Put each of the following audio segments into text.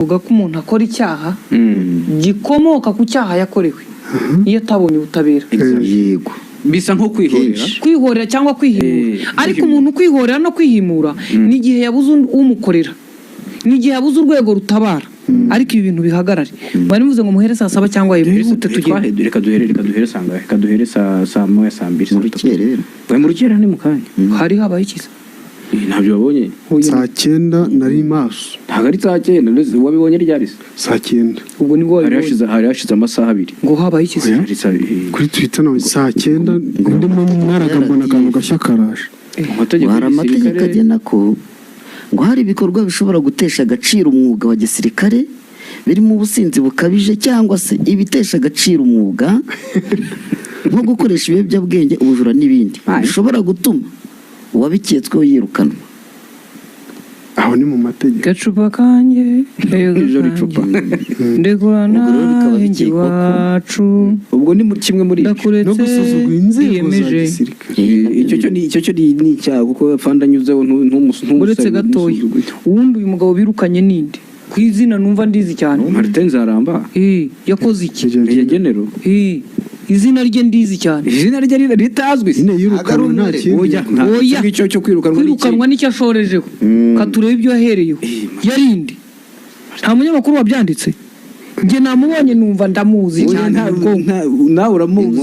uvuga ko umuntu akora icyaha gikomoka ku cyaha yakorewe iyo atabonye ubutabera. Yego. Bisa nko kwihorera cyangwa kwihimura. Ariko umuntu kwihorera no kwihimura n'igihe yabuze umukorera, n'igihe yabuze urwego rutabara. Ariko ibi bintu bihagarare. Bari muvuze ngo muhere saa 7 cyangwa yihute tugende. Reka duhere sanga, reka duhere saa 1 saa 2 Muri kerera. Muri rukera ni mukanya. Hari habaye ikiza. Ntabyo wabonye. Saa 9 nari maso. Ntabwo ari saa 9 wabibonye ryari se? Saa 9. Ubwo nibwo hari hashize amasaha 2. Ngo habaye ikiza. Kuri Twitter nawe saa 9 ndimo mwaragambona akantu gashya karaje. Amategeko agena ko ngo hari ibikorwa bishobora gutesha agaciro umwuga wa gisirikare birimo ubusinzi bukabije cyangwa se ibitesha agaciro umwuga nko gukoresha ibiyobyabwenge, ubujura n'ibindi bishobora gutuma uwabiketsweho yirukanwa. Aho ni mu mategeko. Gacupa kanje ijoro icupa ndegurana iwacu. Ubwo ni kimwe muri no gusuzugura inzego za gisirikare. icyo cyo ni icyaha kuko fandanyuzeho uretse gatoya. Uwundi uyu mugabo birukanye ninde ku izina numva ndizi cyane? Martin Nzaramba. Yakoze iki? Ya genero. Izina rye ndizi cyane. Izina rye ritazwi. Ine yirukanwa nta kintu. Oya cyo kwirukanwa n'icyo ashorejeho. Katurebe ibyo yahereyeho. Yarinde. Nta munyamakuru wabyanditse. Nge namubonye numva ndamuzi cyane. Nawe uramuzi.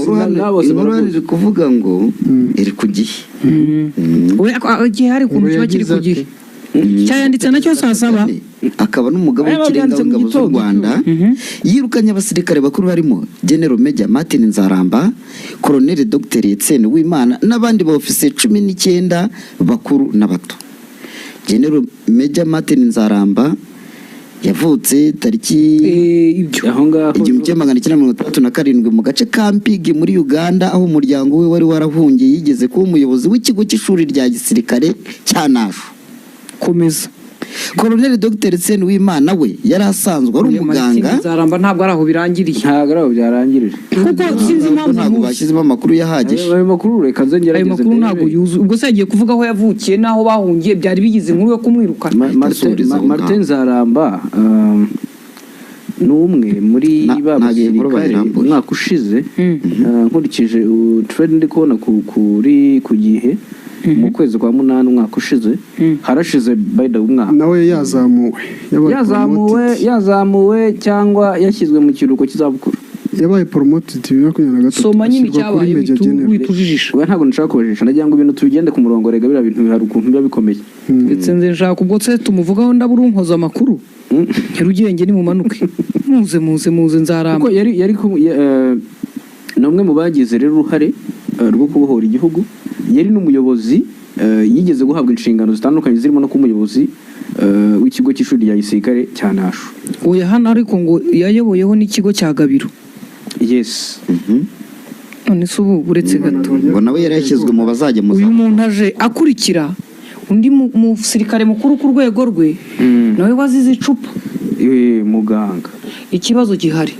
Inkuru kuvuga ngo iri ku gihe. Gihe hari ukuntu kiba kiri ku gihe. Cyayanditse nacyo saa 7. Akaba n'umugabo w'ikirenga w'ingabo z'u Rwanda yirukanye abasirikare bakuru barimo General Major Martin Nzaramba, Colonel Dr Etienne Uwimana n'abandi ba ofisiye 19 bakuru n'abato. General Major Martin Nzaramba yavutse tariki aho ngaho 1937 mu gace ka Mpigi muri Uganda, aho umuryango we wari warahungiye. Yigeze kuba umuyobozi w'ikigo cy'ishuri rya gisirikare cya Nasho. Komeza. Colonel Dr Etienne Uwimana we yari asanzwe ari umuganga. Nzaramba ntabwo araho birangiriye. Ntabwo araho byarangirije. Kuko sinzi impamvu ntabwo bashyizemo amakuru yahagije. Ayo makuru reka ngerageze. Ayo makuru ntabwo yuzuye. Ubwo se yagiye kuvuga aho yavukiye naho bahungiye byari bigize inkuru yo kumwirukana. Martin Nzaramba n'umwe muri babasirikare umwaka ushize nkurikije trend ndi kubona kuri ku gihe mu kwezi kwa 8 umwaka ushize harashize bayida umwaka nawe yazamuwe cyangwa yashyizwe mu kiruhuko kizabukuru. Yabaye promoted 2023. Soma nyine cyabaye bitujijisha. We ntabwo nshaka kubajisha, nagira ngo ibintu tugende ku murongo rega bira bintu bihari ukuntu biba bikomeye. Ndetse nze nshaka ubwo se tumuvugaho ndaburunkoza amakuru. Herugenge ni mumanuke. muze Nzaramba. Kuko yari nomwe mu bagize rero uruhare rwo kubohora igihugu. Yari n'umuyobozi yigeze guhabwa inshingano zitandukanye zirimo no kumuyobozi w'ikigo cy'ishuri rya gisirikare cya Nasho. Oya hano ariko ngo yayoboyeho n'ikigo cya Gabiro. Yes. None se ubu uretse gato ngo nawe yari yashyizwe mu bazajya mu. Uyu muntu aje akurikira undi musirikare mukuru ku rwego rwe nawe wazize icupa. Muganga. Ikibazo gihari.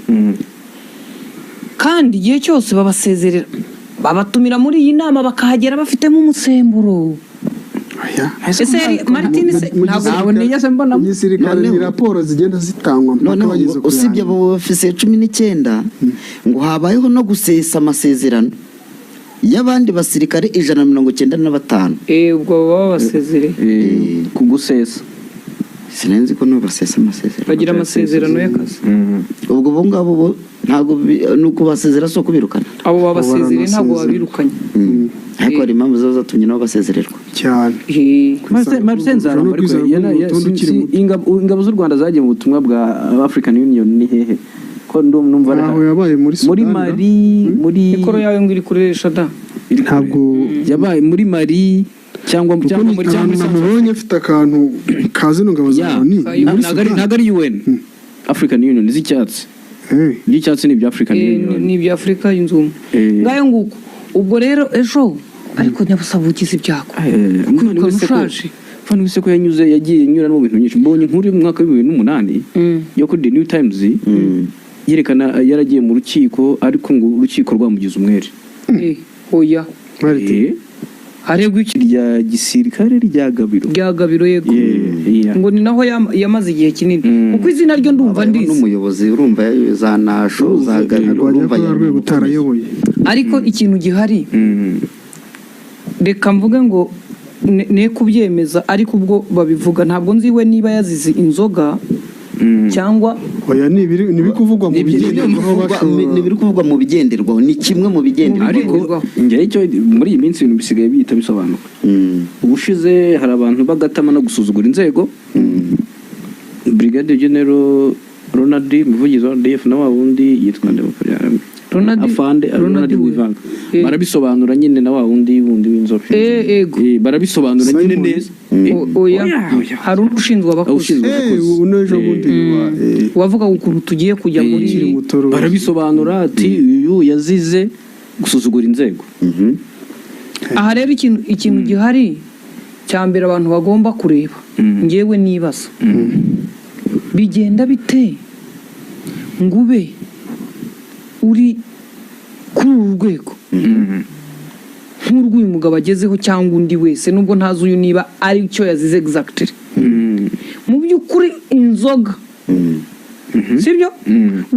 Kandi igihe cyose babasezerera babatumira muri iyi nama bakahagera bafitemo umusemburo. Ese Martin se ntabwo nigeze mbona gisirikare ni raporo zigenda zitangwa mpaka bageze ku. Usibye abo ofisiye 19 ngo habayeho no gusesa amasezerano y'abandi basirikare 195. Ubwo baba basezerere ku gusesa. Sinenzi ko no basesa amasezerano. Bagira amasezerano y'akazi. Ubwo bo ngabo ntabwo nuko basezera so kubirukana. Abo babasezerere ntabwo babirukanye. Ariko hari impamvu zo zatumye nabo basezererwa cyane. Martin Nzaramba ingabo z'u Rwanda zagiye mu butumwa bwa African Union ni hehe? Ko ndumva aho yabaye muri Mali muri ikoro yawe ngo iri kuresha da. Ntabwo yabaye muri Mali cyangwa muri namubonye afite akantu kazi no ngabo za ni ntabwo ari UN. African Union z'icyatsi. N'icyatsi ni bya African Union. Ni bya Afrika y'inzumu. Ngayo nguko. Ubwo rero ejo ariko nyabusabugize ibyago. Umwana wese fani wese ko yanyuze yagiye nyura mu bintu nyinshi. Mbonye inkuru mu mwaka wa 2008 yo kuri The New Times yerekana yaragiye mu rukiko ariko ngo urukiko rwamugize umwere. Oya. aregwa iki rya gisirikare rya Gabiro. rya Gabiro yego Yeah. ngo ni naho yamaze igihe kinini kuko izina ryo ndumva Abayeho ndizi n'umuyobozi urumva za nasho za Gabiro wajya urumva kuri rwego utarayoboye ariko ikintu gihari reka mvuge ngo ne kubyemeza ariko ubwo babivuga ntabwo nziwe niba yazize inzoga cyangwa oya nibiri kuvugwa mu bigenderwaho nibiri kuvugwa mu bigenderwaho ni kimwe mu bigenderwaho ariko njye icyo muri iyi minsi ibintu bisigaye bihita bisobanuka ubushize hari abantu bagatama no gusuzugura inzego Brigade General Ronald umuvugizi wa RDF na wa wundi yitwa Ronald Wivanga barabisobanura nyine na wa wundi w'inzobe ego barabisobanura nyine neza oya hari ushinzwe abakozi unejo bundi wavuga ukuntu tugiye kujya muri barabisobanura ati uyu yazize gusuzugura inzego aha rero ikintu gihari cya mbere abantu bagomba kureba ngewe nibaza bigenda bite ngube uri kuri uru rwego nk'urw'uyu mugabo agezeho cyangwa undi wese nubwo ntazi uyu niba ari cyo yazize exactly mu by'ukuri inzoga sibyo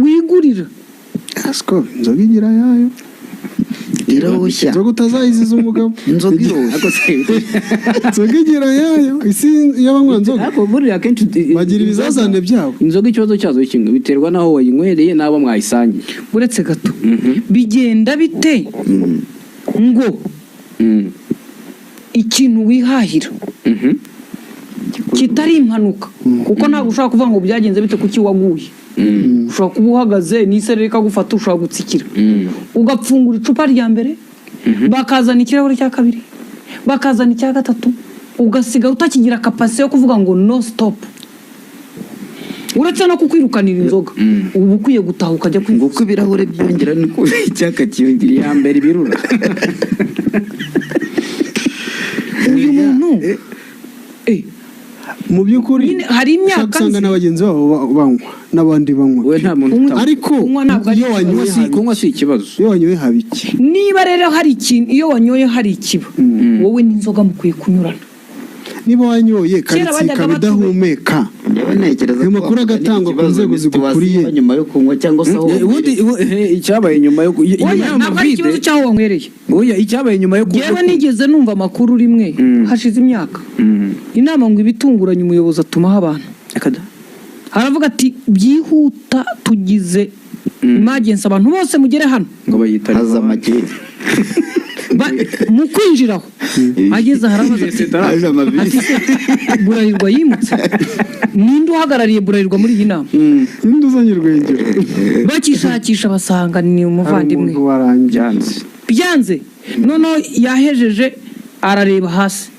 wigurira asiko inzoga igira yayo iroshya inzoga utazayiziza umugabo inzoga iroshya inzoga igira yayo isi y'abanywa nzoga ariko buriya akenshi bagira ibizazane byabo inzoga ikibazo cyazo kimwe biterwa n'aho wayinywereye n'abo mwayisangiye uretse gato bigenda bite ngo ikintu wihahira kitari impanuka kuko ntabwo ushobora kuvuga ngo byagenze bite kuki waguye ushobora kuba uhagaze n'isereri ikagufata ushobora gutsikira ugapfungura icupa rya mbere bakazana ikirahure cya kabiri bakazana icya gatatu ugasiga utakigira kapasite yo kuvuga ngo no stop uretse no kukwirukanira inzoga uba ukwiye gutaha ukajya ngo uko ibirahure byongera niko icyaka kiyongera iya mbere ibirura uyu muntu mu by'ukuri hari imyaka usanga n'abagenzi babo banywa n'abandi banywa we nta muntu ariko iyo wanyoye kunywa si ikibazo iyo wanyoye haba iki niba rero hari ikintu iyo wanyoye hari ikiba wowe n'inzoga mukwiye kunyurana niba wanyoye karitsiye ikaba idahumeka ayo makuru agatangwa ku nzego zigukuriye nyuma yo kunywa cyangwa se aho icyabaye nyuma yo ntabwo ari ikibazo cy'aho wanywereye icyabaye nyuma yo yewe nigeze numva amakuru rimwe hashize imyaka inama ngo ibitunguranye umuyobozi atumaho abantu haravuga ati byihuta tugize emergency abantu bose mugere hano ngo bayitare haza amakeri mu kwinjiraho ageze harabaza haje amabisi Burarirwa yimutse ninde uhagarariye Burarirwa muri iyi nama ninde uzanye urwengero bakishakisha basanga ni umuvandimwe byanze noneho yahejeje arareba hasi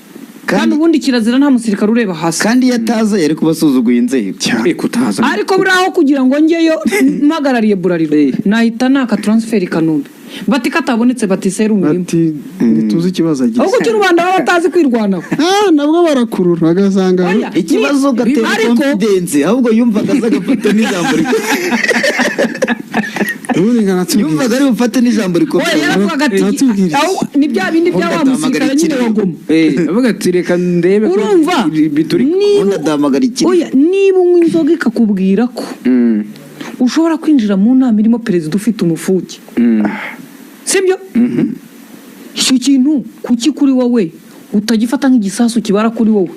kandi ubundi kirazira nta musirikare ureba hasi kandi yataza yari kubasuzuguye inzego ariko buriho kugira ngo njyeyo mpagarariye Burarirwa nahita naka transfer i Kanombe bati katabonetse bati serumu bati ntituzi ikibazo agize ahubwo cy'u Rwanda baba batazi kwirwanaho nabwo barakurura bagasanga ikibazo gatera confidence ahubwo yumvaga azagafata n'ijambo yumvaga ari bufate n'ijambo rikomeye ni bya bindi bya wa musirikare nyine wa Goma avuga ati reka ndebe urumva niba unywa inzoga ikakubwira ko ushobora kwinjira mu nama irimo perezida ufite umufuke sibyo icyo kintu kuki kuri wowe utagifata nk'igisasu kibara kuri wowe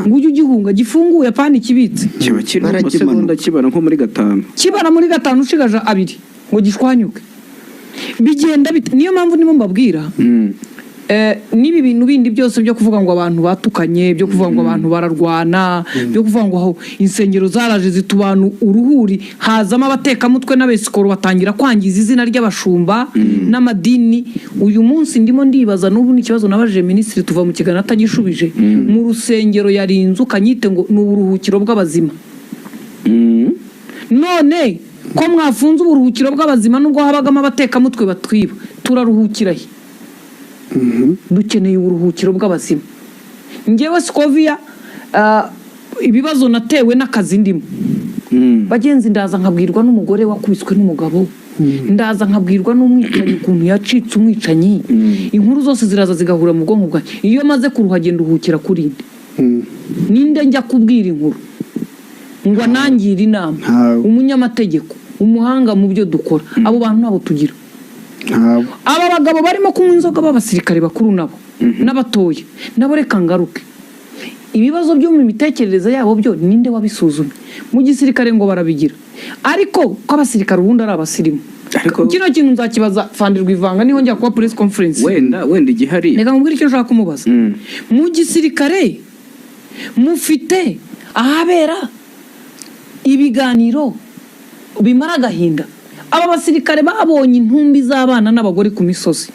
ngo ujye ugihunga gifunguye apana ikibitse kiba kiri mu masegonda kibara nko muri 5 kibara muri 5 ushigaje 2 ngo gishwanyuke bigenda niyo mpamvu ndimo mbabwira nibi bintu bindi byose byo kuvuga ngo abantu batukanye byo kuvuga ngo abantu bararwana byo kuvuga ngo insengero zaraje zitubanu uruhuri hazama abatekamutwe n'abesikoro batangira kwangiza izina ry'abashumba n'amadini uyu munsi ndimo ndibaza n'ubu n'ikibazo nabajije minisitiri tuva mu kiganiro atagishubije mu rusengero yarinzu kanyite ngo n'uburuhukiro bw'abazima none ko mwafunze uburuhukiro bw'abazima nubwo habagamo abatekamutwe batwiba turaruhukirahe dukeneye uburuhukiro bw'abazima ngewe Scovia ibibazo natewe n'akazi ndimo bagenzi ndaza nkabwirwa n'umugore wakubiswe n'umugabo ndaza nkabwirwa n'umwicanyi ukuntu yacitse umwicanyi inkuru zose ziraza zigahura mu bwonko bwanjye iyo maze kuruhagenda uhukira kuri ninde njya kubwira inkuru ngo anangire inama umunyamategeko umuhanga mu byo dukora abo bantu nabo tugira aba bagabo barimo kunywa inzoga b'abasirikare bakuru nabo n'abatoya nabo reka ngaruke ibibazo byo mu mitekerereze yabo byo ninde wabisuzumye mu gisirikare ngo barabigira ariko ko abasirikare ubundi ari abasirimu kino kintu nzakibaza Fandirwa Ivanga niho njya kuba press conference wenda igihari reka mubwire icyo nshaka kumubaza mu gisirikare mufite ahabera ibiganiro bimara agahinda aba basirikare babonye intumbi z'abana n'abagore ku misozi